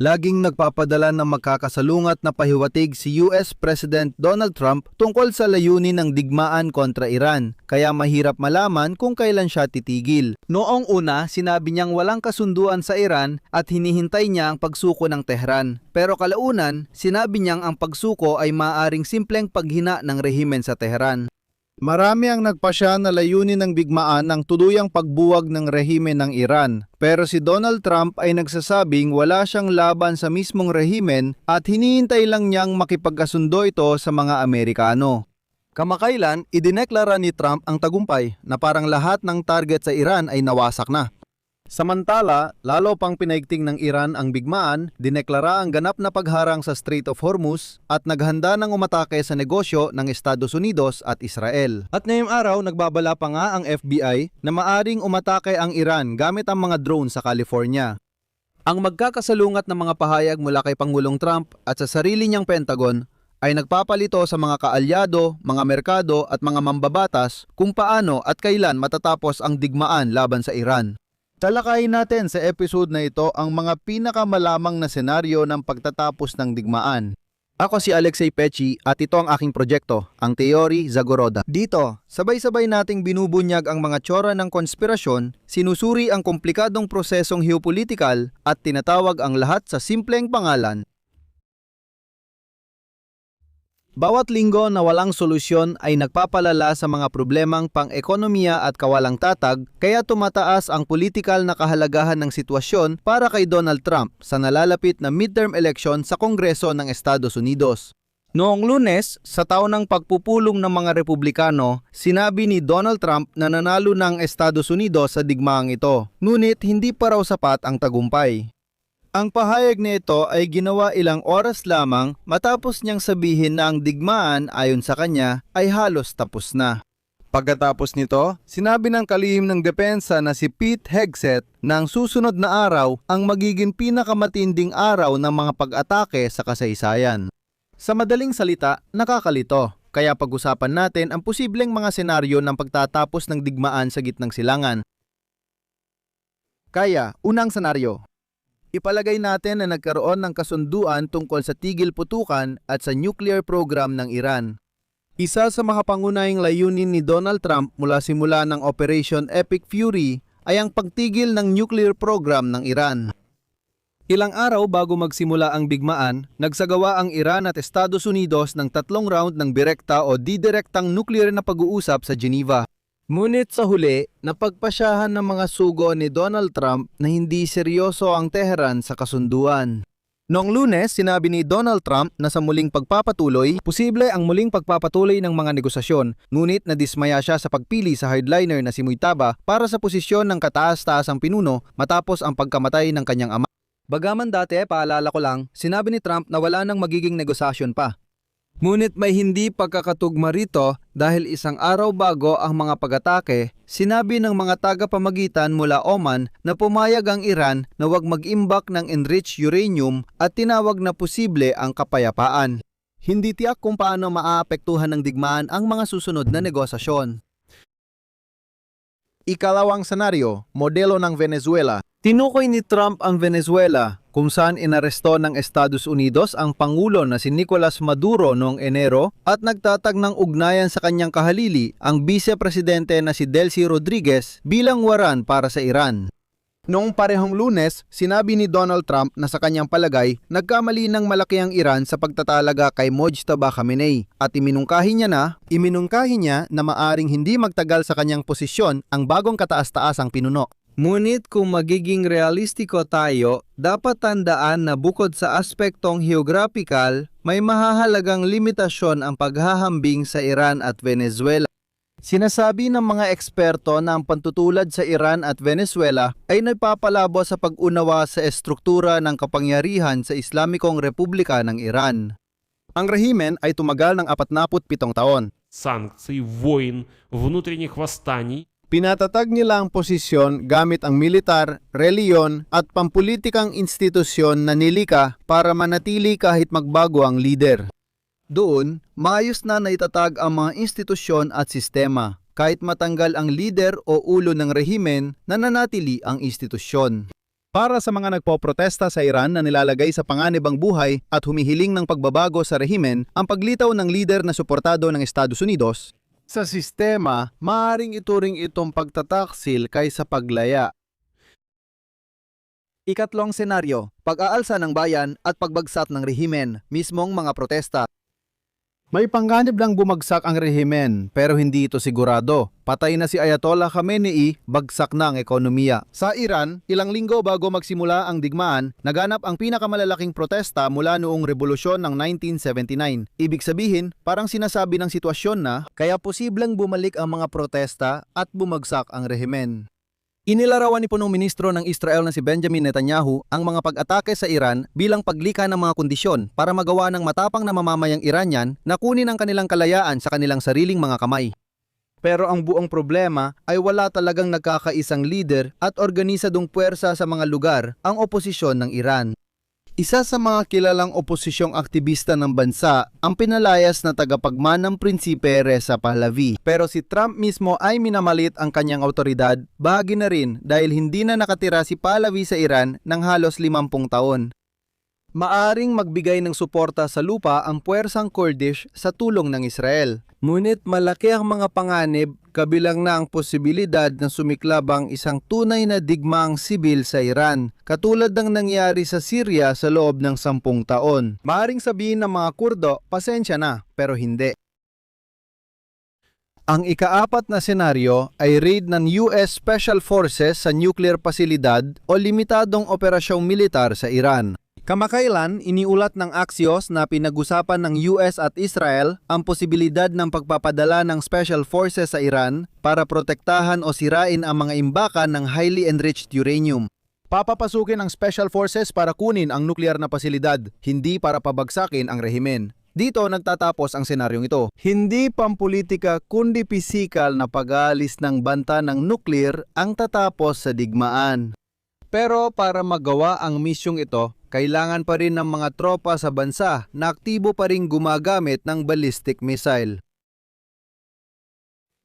Laging nagpapadala ng magkakasalungat na pahiwatig si US President Donald Trump tungkol sa layunin ng digmaan kontra Iran, kaya mahirap malaman kung kailan siya titigil. Noong una, sinabi niyang walang kasunduan sa Iran at hinihintay niya ang pagsuko ng Tehran. Pero kalaunan, sinabi niyang ang pagsuko ay maaaring simpleng paghina ng rehimen sa Tehran. Marami ang nagpasya na layunin ng digmaan ang tuluyang pagbuwag ng rehimen ng Iran. Pero si Donald Trump ay nagsasabing wala siyang laban sa mismong rehimen at hinihintay lang niyang makipagkasundo ito sa mga Amerikano. Kamakailan, idineklara ni Trump ang tagumpay na parang lahat ng target sa Iran ay nawasak na. Samantala, lalo pang pinaigting ng Iran ang digmaan, dineklara ang ganap na pagharang sa Strait of Hormuz at naghanda ng umatake sa negosyo ng Estados Unidos at Israel. At ngayong araw, nagbabala pa nga ang FBI na maaring umatake ang Iran gamit ang mga drone sa California. Ang magkakasalungat ng mga pahayag mula kay Pangulong Trump at sa sarili niyang Pentagon ay nagpapalito sa mga kaalyado, mga merkado at mga mambabatas kung paano at kailan matatapos ang digmaan laban sa Iran. Talakayin natin sa episode na ito ang mga pinakamalamang na senaryo ng pagtatapos ng digmaan. Ako si Alexei Pechi at ito ang aking proyekto, ang Teori Zagoroda. Dito, sabay-sabay nating binubunyag ang mga tsura ng konspirasyon, sinusuri ang komplikadong prosesong geopolitikal at tinatawag ang lahat sa simpleng pangalan. Bawat linggo na walang solusyon ay nagpapalala sa mga problemang pang-ekonomiya at kawalang tatag, kaya tumataas ang politikal na kahalagahan ng sitwasyon para kay Donald Trump sa nalalapit na midterm election sa Kongreso ng Estados Unidos. Noong Lunes, sa taon ng pagpupulong ng mga Republikano, sinabi ni Donald Trump na nanalo ng Estados Unidos sa digmaang ito, ngunit hindi pa raw sapat ang tagumpay. Ang pahayag nito ay ginawa ilang oras lamang matapos niyang sabihin na ang digmaan ayon sa kanya ay halos tapos na. Pagkatapos nito, sinabi ng kalihim ng depensa na si Pete Hegseth na ang susunod na araw ang magiging pinakamatinding araw ng mga pag-atake sa kasaysayan. Sa madaling salita, nakakalito. Kaya pag-usapan natin ang posibleng mga senaryo ng pagtatapos ng digmaan sa gitnang silangan. Kaya, unang senaryo. Ipalagay natin na nagkaroon ng kasunduan tungkol sa tigil putukan at sa nuclear program ng Iran. Isa sa mga pangunahing layunin ni Donald Trump mula simula ng Operation Epic Fury ay ang pagtigil ng nuclear program ng Iran. Ilang araw bago magsimula ang digmaan, nagsagawa ang Iran at Estados Unidos ng 3 round ng direkta o didirektang nuclear na pag-uusap sa Geneva. Ngunit sa huli, napagpasyahan ng mga sugo ni Donald Trump na hindi seryoso ang Tehran sa kasunduan. Noong Lunes, sinabi ni Donald Trump na sa muling pagpapatuloy, posible ang muling pagpapatuloy ng mga negosasyon, ngunit nadismaya siya sa pagpili sa hardliner na si Muitaba para sa posisyon ng kataas-taasang pinuno matapos ang pagkamatay ng kanyang ama. Bagaman dati, paalala ko lang, sinabi ni Trump na wala nang magiging negosasyon pa. Ngunit may hindi pagkakatugma rito dahil isang araw bago ang mga pag-atake, sinabi ng mga tagapamagitan mula Oman na pumayag ang Iran na huwag mag-imbak ng enriched uranium at tinawag na posible ang kapayapaan. Hindi tiyak kung paano maaapektuhan ng digmaan ang mga susunod na negosasyon. Ikalawang senaryo, modelo ng Venezuela. Tinukoy ni Trump ang Venezuela kung saan inaresto ng Estados Unidos ang Pangulo na si Nicolas Maduro noong Enero at nagtatag ng ugnayan sa kanyang kahalili ang Vice-Presidente na si Delcy Rodriguez bilang waran para sa Iran. Noong parehong Lunes, sinabi ni Donald Trump na sa kanyang palagay, nagkamali ng malaki ang Iran sa pagtatalaga kay Mojtaba Khamenei at iminungkahi niya na maaring hindi magtagal sa kanyang posisyon ang bagong kataas-taasang pinuno. Ngunit kung magiging realistiko tayo, dapat tandaan na bukod sa aspektong geographical, may mahahalagang limitasyon ang paghahambing sa Iran at Venezuela. Sinasabi ng mga eksperto na ang pantutulad sa Iran at Venezuela ay nagpapalabo sa pag-unawa sa estruktura ng kapangyarihan sa Islamikong Republika ng Iran. Ang rehimen ay tumagal ng 47 taon. Санкций, войн, внутренних восстаний. Pinatatag nila ang posisyon gamit ang militar, reliyon at pampulitikang institusyon na nilika para manatili kahit magbago ang lider. Doon, maayos na naitatag ang mga institusyon at sistema. Kahit matanggal ang lider o ulo ng rehimen, nananatili ang institusyon. Para sa mga nagpoprotesta sa Iran na nilalagay sa panganibang buhay at humihiling ng pagbabago sa rehimen, ang paglitaw ng lider na suportado ng Estados Unidos sa sistema, maaaring ituring itong pagtataksil kaysa paglaya. Ikatlong senaryo, pag-aalsa ng bayan at pagbagsak ng rehimen, mismong mga protesta. May pangganib lang bumagsak ang rehimen, pero hindi ito sigurado. Patay na si Ayatollah Khamenei, bagsak na ang ekonomiya. Sa Iran, ilang linggo bago magsimula ang digmaan, naganap ang pinakamalalaking protesta mula noong revolusyon ng 1979. Ibig sabihin, parang sinasabi ng sitwasyon na, kaya posibleng bumalik ang mga protesta at bumagsak ang rehimen. Inilarawan ni punong ministro ng Israel na si Benjamin Netanyahu ang mga pag-atake sa Iran bilang paglika ng mga kondisyon para magawa ng matapang na mamamayang Iranian na kunin ang kanilang kalayaan sa kanilang sariling mga kamay. Pero ang buong problema ay wala talagang nagkakaisang leader at organisadong puwersa sa mga lugar ang oposisyon ng Iran. Isa sa mga kilalang oposisyong aktivista ng bansa ang pinalayas na tagapagmanang prinsipe Reza Pahlavi. Pero si Trump mismo ay minamalit ang kanyang autoridad, bahagi na rin dahil hindi na nakatira si Pahlavi sa Iran ng halos 50 taon. Maaring magbigay ng suporta sa lupa ang puwersang Kurdish sa tulong ng Israel. Ngunit malaki ang mga panganib, kabilang na ang posibilidad na sumiklab ang isang tunay na digmaang sibil sa Iran, katulad ng nangyari sa Syria sa loob ng 10 taon. Maaring sabihin ng mga Kurdo, pasensya na, pero hindi. Ang ikaapat na senaryo ay raid ng US Special Forces sa nuclear pasilidad o limitadong operasyong militar sa Iran. Kamakailan, iniulat ng Axios na pinag-usapan ng US at Israel ang posibilidad ng pagpapadala ng Special Forces sa Iran para protektahan o sirain ang mga imbakan ng highly enriched uranium. Papapasukin ang Special Forces para kunin ang nuklear na pasilidad, hindi para pabagsakin ang rehimen. Dito nagtatapos ang senaryong ito. Hindi pampolitika kundi pisikal na pag-aalis ng banta ng nuklear ang tatapos sa digmaan. Pero para magawa ang misyong ito, kailangan pa rin ng mga tropa sa bansa na aktibo pa rin gumagamit ng ballistic missile.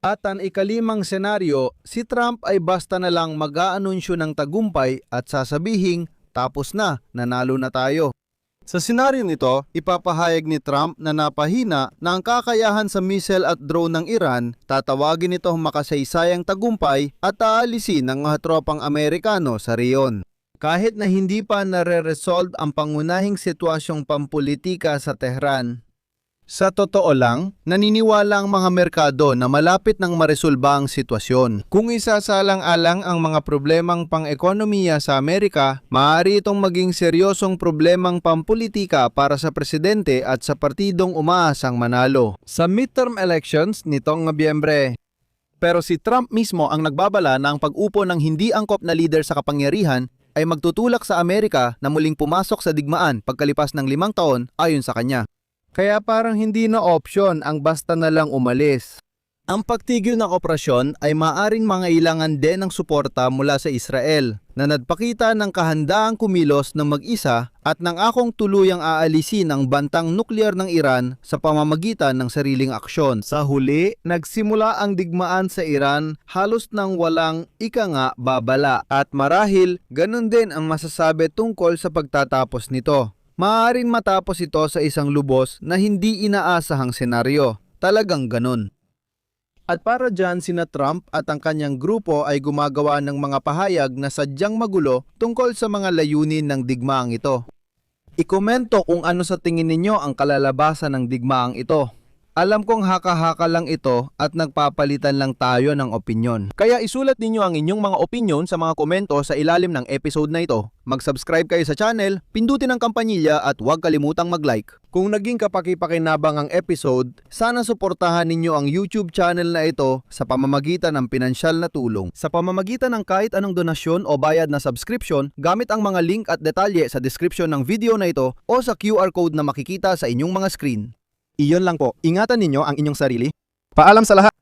At ang ikalimang senaryo, si Trump ay basta na lang mag-aanunsyo ng tagumpay at sasabihing, tapos na, nanalo na tayo. Sa senaryong ito, ipapahayag ni Trump na napahina na ang kakayahan sa missile at drone ng Iran, tatawagin ito makasaysayang tagumpay at aalisin ng mga tropang Amerikano sa riyon. Kahit na hindi pa nare-resolve ang pangunahing sitwasyong pampolitika sa Tehran. Sa totoo lang, naniniwala ang mga merkado na malapit nang maresolba ang sitwasyon. Kung isasalang-alang ang mga problemang pang-ekonomiya sa Amerika, maaari itong maging seryosong problemang pampolitika para sa presidente at sa partidong umaasang manalo sa midterm elections nitong Nobyembre. Pero si Trump mismo ang nagbabala na ang pag-upo ng hindi angkop na leader sa kapangyarihan ay magtutulak sa Amerika na muling pumasok sa digmaan pagkalipas ng 5 taon ayon sa kanya. Kaya parang hindi na opsyon ang basta na lang umalis. Ang pagtigil ng operasyon ay maaring mangailangan din ng suporta mula sa Israel na nagpakita ng kahandaang kumilos ng mag-isa at nang akong tuluyang aalisin ang bantang nuklear ng Iran sa pamamagitan ng sariling aksyon. Sa huli, nagsimula ang digmaan sa Iran halos nang walang ika nga babala at marahil ganun din ang masasabi tungkol sa pagtatapos nito. Maaaring matapos ito sa isang lubos na hindi inaasahang senaryo. Talagang ganun. At para dyan, sina Trump at ang kanyang grupo ay gumagawa ng mga pahayag na sadyang magulo tungkol sa mga layunin ng digmaang ito. Ikomento kung ano sa tingin ninyo ang kalalabasan ng digmaang ito. Alam kong haka-haka lang ito at nagpapalitan lang tayo ng opinyon. Kaya isulat ninyo ang inyong mga opinyon sa mga komento sa ilalim ng episode na ito. Mag-subscribe kayo sa channel, pindutin ang kampanilya at huwag kalimutang mag-like. Kung naging kapaki-pakinabang ang episode, sana suportahan ninyo ang YouTube channel na ito sa pamamagitan ng pinansyal na tulong. Sa pamamagitan ng kahit anong donasyon o bayad na subscription, gamit ang mga link at detalye sa description ng video na ito o sa QR code na makikita sa inyong mga screen. Iyon lang po, ingatan ninyo ang inyong sarili. Paalam sa lahat!